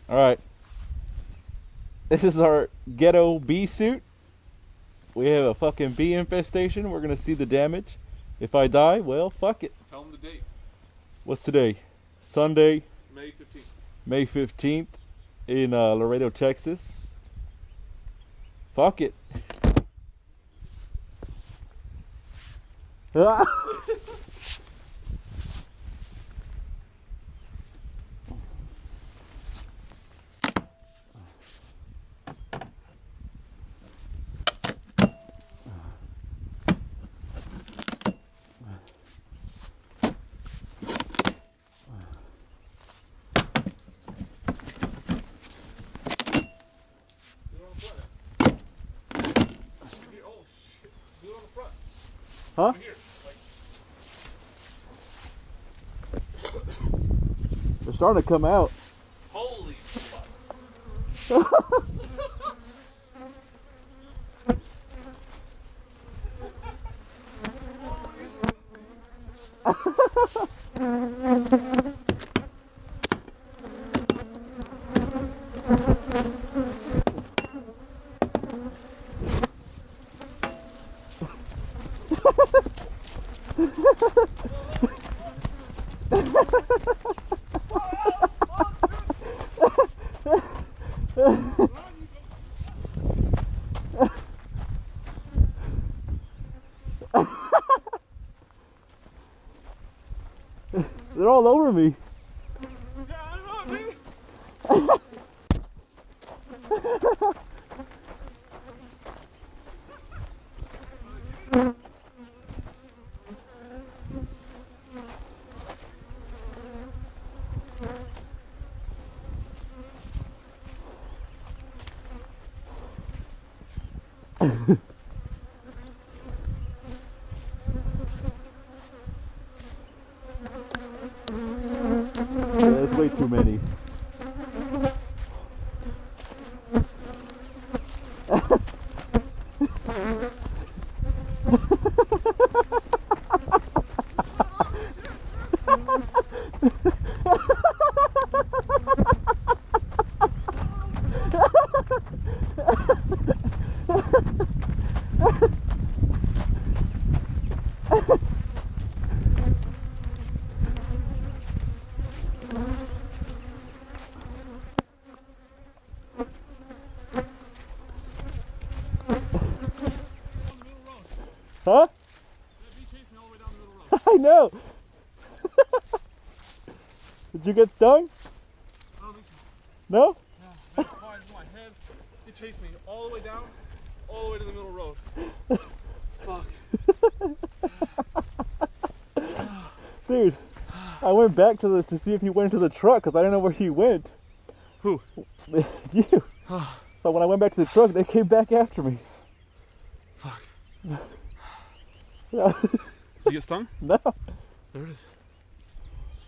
Alright. This is our ghetto bee suit. We have a fucking bee infestation. We're gonna see the damage. If I die, well, fuck it. Tell them the date. What's today? Sunday, May 15th. May 15th in Laredo, Texas. Fuck it. Huh? They're starting to come out. Holy fuck. They're all over me. Yeah, that's way too many. Huh? I know. Did you get stung? No? Yeah, that's fine. My head. It chased me all the way down, all the way to the middle road. Fuck. Dude, I went back to this to see if you went into the truck because I didn't know where you went. Who? You. So when I went back to the truck, they came back after me. Fuck. Yeah. Did you get stung? No. There it is.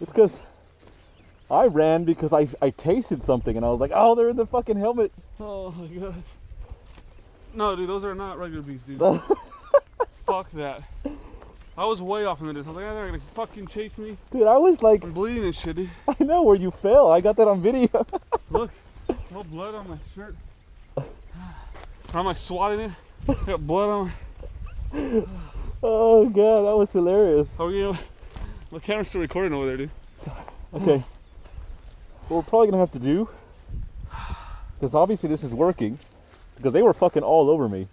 It's because I ran because I tasted something and I was like, oh, they're in the fucking helmet. Oh my god. No, dude, those are not regular bees, dude. Fuck that. I was way off in the distance. I was like, they're gonna fucking chase me. Dude, I was like, I'm bleeding and shit, dude. I know where you fell. I got that on video. Look, no blood on my shirt. I'm like swatting it. I got blood on my... Oh god, that was hilarious. Oh, you know, my camera's still recording over there, dude. Okay. What we're probably gonna have to do, because obviously this is working, because they were fucking all over me.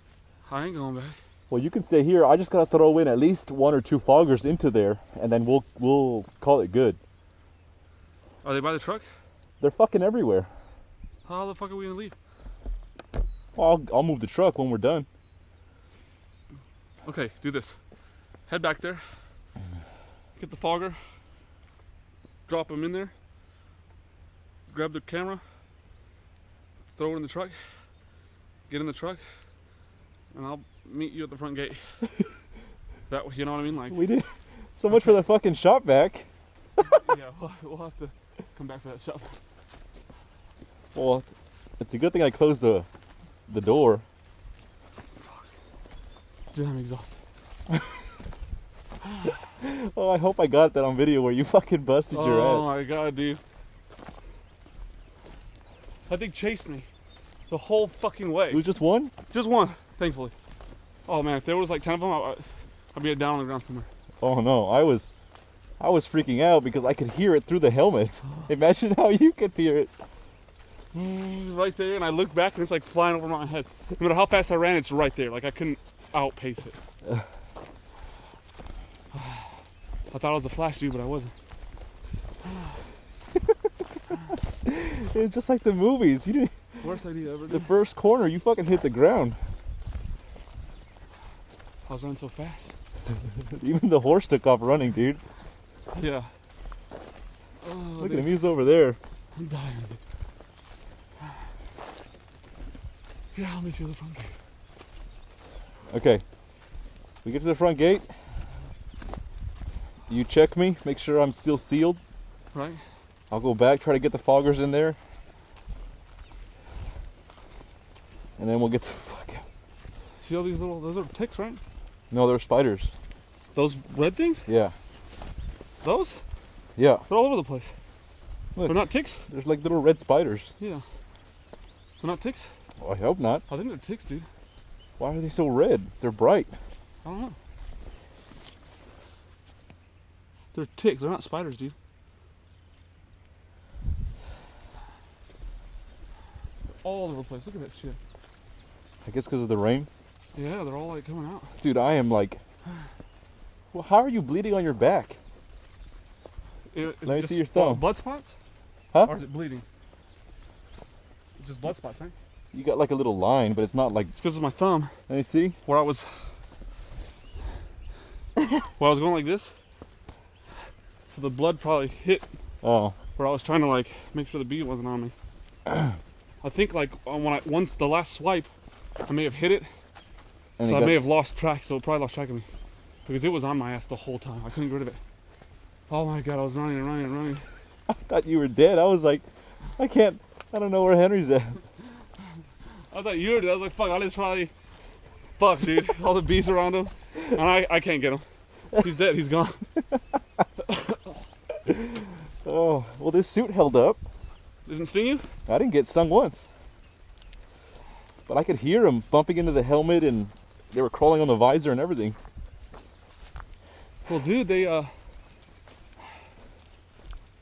I ain't going back. Well, you can stay here. I just gotta throw in at least 1 or 2 foggers into there, and then we'll call it good. Are they by the truck? They're fucking everywhere. How the fuck are we gonna leave? Well, I'll move the truck when we're done. Okay, do this. Head back there. Get the fogger. Drop them in there. Grab the camera. Throw it in the truck. Get in the truck. And I'll meet you at the front gate. That, you know what I mean? Like, We did so much for the fucking shop vac. yeah, we'll have to come back for that shop. Well, it's a good thing I closed the door. Dude, I'm exhausted. Oh, I hope I got that on video where you fucking busted your Oh ass. my god, dude. That thing chased me the whole fucking way. It was just one? Just one, thankfully. Oh man, if there was like 10 of them, I'd be down on the ground somewhere. Oh no, I was freaking out because I could hear it through the helmet. Imagine how you could hear it. Right there, and I look back and it's like flying over my head. No matter how fast I ran, it's right there. Like I couldn't outpace it. I thought I was a flash dude, but I wasn't. It's just like the movies. You didn't. Worst idea ever. The Dude. first corner, you fucking hit the ground. I was running so fast. Even the horse took off running, dude. Yeah. Oh, Look at him, he's over there. I'm dying. Yeah, let me feel the front gate. Okay. We get to the front gate. You check me, make sure I'm still sealed. Right. I'll go back, try to get the foggers in there. And then we'll get the fuck out. See all these little, those are ticks, right? No, they're spiders. Those red things? Yeah. Those? Yeah. They're all over the place. Look, They're not ticks? there's like little red spiders. Yeah. They're not ticks? Oh, I hope not. I think they're ticks, dude. Why are they so red? They're bright. I don't know. They're ticks, they're not spiders, dude. All over the place. Look at that shit. I guess because of the rain. Yeah, they're all like coming out. Dude, I am like... Well, how are you bleeding on your back? It's Let me just, see your thumb. blood spots? Huh? Or is it bleeding? It's just blood spots, right? You got like a little line, but it's not like... It's because of my thumb. Let me see. Where I was going like this. So the blood probably hit Oh. where I was trying to like make sure the bee wasn't on me. I think like once the last swipe, I may have hit it. And So it I got- may have lost track, so it probably lost track of me. Because it was on my ass the whole time. I couldn't get rid of it. Oh my god, I was running and running and running. I thought you were dead. I was like, I don't know where Henry's at. I thought you were dead. I was like, fuck, I just probably... Fuck, dude. All the bees around him. And I can't get him. He's dead. He's gone. Oh, well this suit held up. Didn't sting you? I didn't get stung once. But I could hear them bumping into the helmet and they were crawling on the visor and everything. Well, dude, they,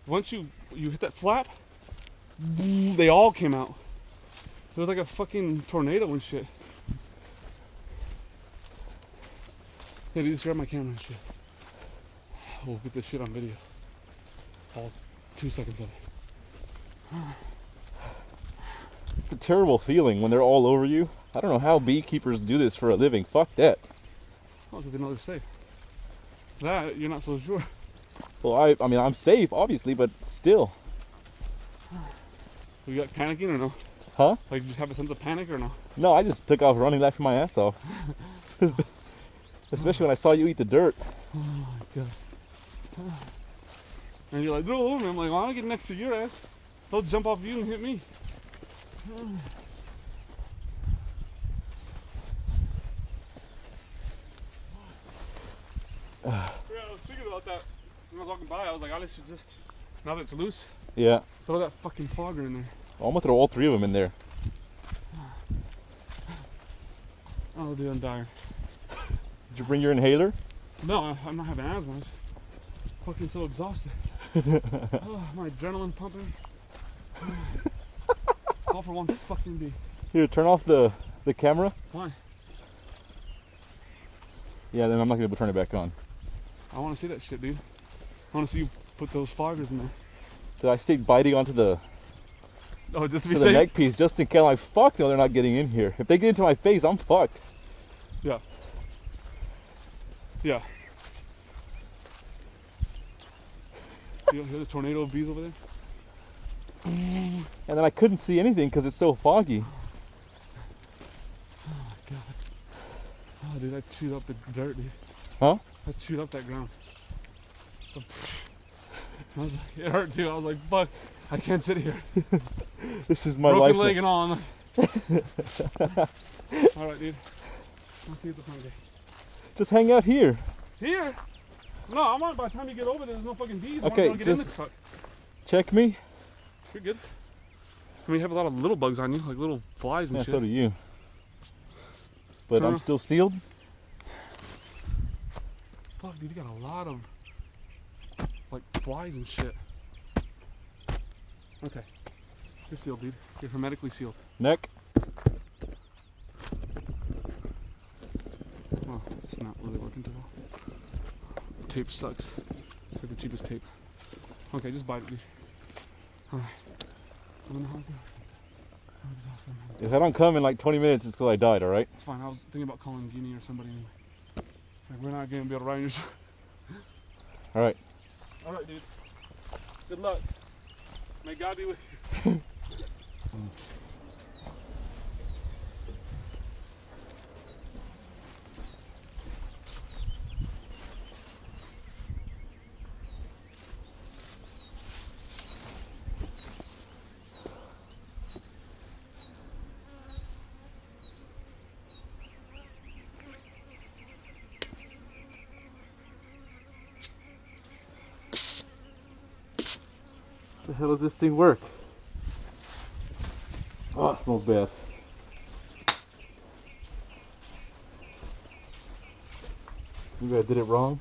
once you hit that flap, they all came out. It was like a fucking tornado and shit. Yeah, dude, just grab my camera and shit. We'll get this shit on video. All 2 seconds of it. It's a terrible feeling when they're all over you. I don't know how beekeepers do this for a living. Fuck that. Oh, because they know they're safe. That, you're not so sure. Well, I mean, I'm safe, obviously, but still. You got panicking or no? Huh? Like, did you have a sense of panic or no? No, I just took off running, laughing my ass off. Especially when I saw you eat the dirt. Oh my god. And you're like, no, and I'm like, well, I get next to your ass. They'll jump off you and hit me. Yeah, I was thinking about that when I was walking by. I was like, I should just, now that it's loose, Yeah. throw that fucking fogger in there. I'm gonna throw all three of them in there. Oh, dude, I'm dying. Did you bring your inhaler? No, I'm not having asthma. I'm just fucking so exhausted. Oh, my adrenaline pumping. All for one fucking bee. Here, turn off the camera. Why? Yeah, then I'm not gonna be able to turn it back on. I want to see that shit, dude. I want to see you put those foggers in there. Did I stay biting onto the Oh, just to be to the safe? neck piece just in case? Like, fuck no, they're not getting in here. If they get into my face, I'm fucked. Yeah. Yeah. You hear the tornado of bees over there? And then I couldn't see anything because it's so foggy. Oh my god. Oh, dude, I chewed up the dirt, dude. Huh? I chewed up that ground. I was like, it hurt too. I was like, fuck, I can't sit here. This is my Broken life. leg and all. I'm like, all right, dude. I'll see you at the front gate. Just hang out here. Here? No, I want by the time you get over there, there's no fucking bees. I Okay, want to get in the just- truck. Check me. You're good. I mean, you have a lot of little bugs on you, like little flies and Yeah, shit. so do you. But Turn I'm around. still sealed. Fuck, dude, you got a lot of like flies and shit. Okay, you're sealed, dude. You're hermetically sealed. Neck. Well, it's not really working too well. The tape sucks. Get the cheapest tape. Okay, just bite it, dude. Alright. I don't know how it goes. Oh, this is awesome. If I don't come in like 20 minutes, it's because I died, alright? It's fine. I was thinking about calling Guinea or somebody anyway. Like, we're not going to be able to ride on your Alright. Alright, dude. Good luck. May God be with you. The hell does this thing work? Oh, it smells bad. Maybe I did it wrong.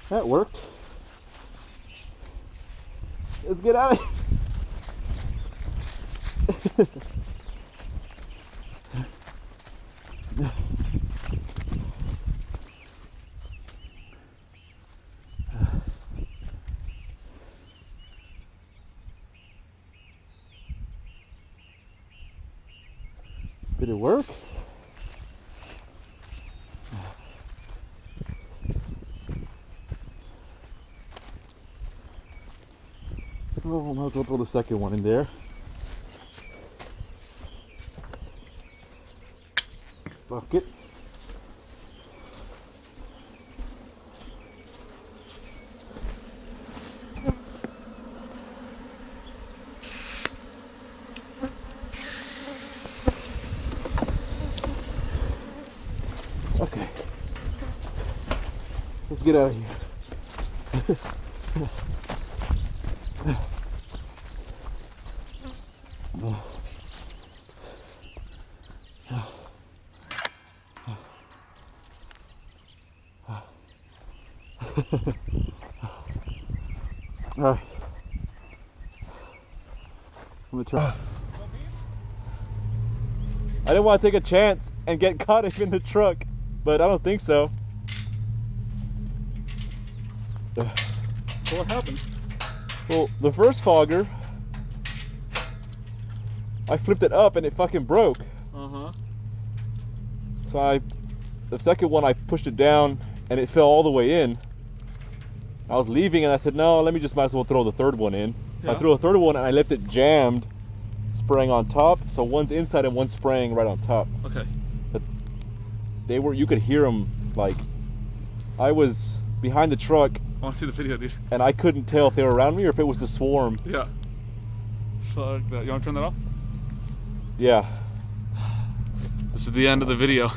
That worked. Let's get out of here. Did it work? Oh, might as well throw the second one in there. Bucket. Okay. Let's get out of here. Alright. I'm gonna try. I didn't want to take a chance and get caught up in the truck, but I don't think so. So what happened? Well, the first fogger, I flipped it up and it fucking broke. Uh-huh. So the second one I pushed it down and it fell all the way in. I was leaving and I said, no, let me just might as well throw the third one in. So I Yeah. threw a third one and I left it jammed, spraying on top. So one's inside and one's spraying right on top. Okay. But you could hear them, like, I was behind the truck I want to see the video, dude. and I couldn't tell if they were around me or if it was the swarm. Yeah. Fuck that. You want to turn that off? Yeah. This is the end of the video.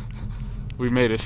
We made it.